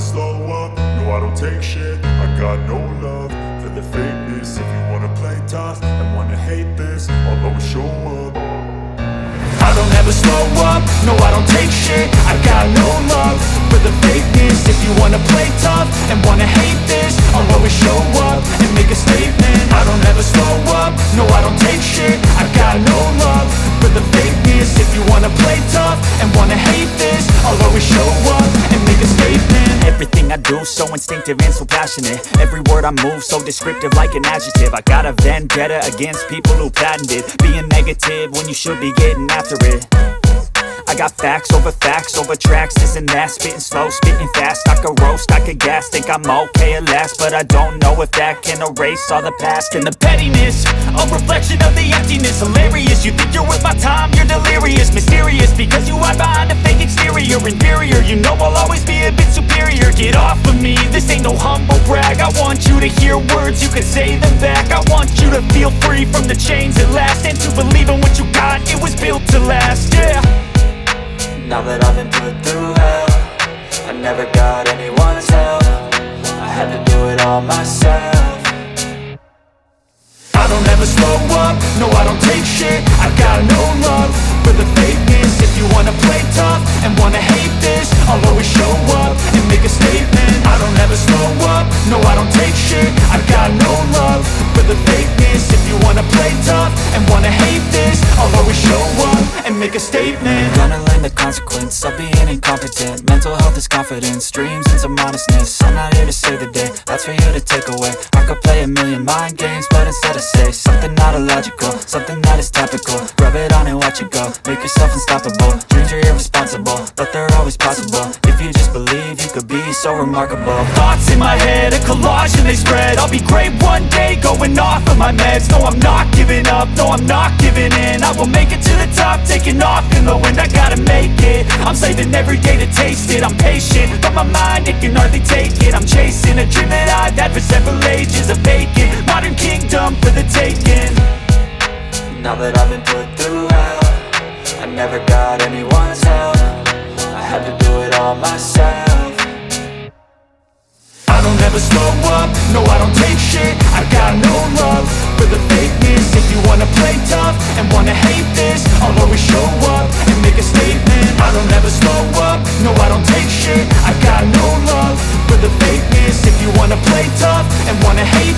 slow up, no I don't take shit. I got no love for the fakeness. If you wanna play tough and wanna hate this, I'll always show up. I don't ever slow up, no I don't take shit. I got no love for the fakeness. If you wanna play tough and wanna hate this, I'll always show up and make a statement. I don't ever slow up, no I don't take shit. I got no love for the fakeness. If you wanna play tough and wanna hate this, I'll always show up and make a statement. Everything I do so instinctive and so passionate. Every word I move so descriptive like an adjective. I got a vendetta against people who patented being negative when you should be getting after it. I got facts over tracks, this and that. Spitting slow, spitting fast, I could roast, I could gas. Think I'm okay at last, but I don't know if that can erase all the past. And the pettiness, a reflection of the emptiness. Hilarious, you think you're worth my time, you're delirious. Mysterious, because you hide behind a fake exterior. Inferior, you know I'll always be a bit superior. Get off of me, this ain't no humble brag. I want you to hear words, you can say them back. I want you to feel free from the chains at last, and to believe in what you got, it was built to last, yeah. Now that I've been put through hell, I never got anyone's help. I had to do it all myself. I don't ever slow up, no I don't take shit. I got no love for the fakeness. If you wanna play tough and wanna hate this, I'll always show up and make a statement. I don't ever slow up, no I don't take shit. I got no love for the fakeness. If you wanna play tough and wanna hate this, I'll always show up and make a statement. Gonna learn the consequence of being incompetent. Mental health is confidence, dreams and some modestness. I'm not here to save the day, that's for you to take away. I could play a million mind games, but instead I say something not illogical, something that is topical. Rub it on and watch it go, make yourself unstoppable. Dreams are irresponsible, but they're always possible. If you just believe, you could be so remarkable. Thoughts in my head, a collage and they spread. I'll be great one day, going off of my meds. No, I'm not giving up, no, I'm not giving in. I will make it to the top, taking off in the wind. I gotta make it, I'm saving every day to taste it. I'm patient, but my mind, it can hardly take it. I'm chasing a dream that I've had for several ages. A vacant, modern kingdom for the taking. Now that I've been put through hell, I never got anyone's help. I had to do it all myself. I don't ever slow up, no I don't take shit. I got no love for the fakeness. If you wanna play tough and wanna hate this, I'll always show up and make a statement. I don't ever slow up, no I don't take shit. I got no love for the fakeness. If you wanna play tough and wanna hate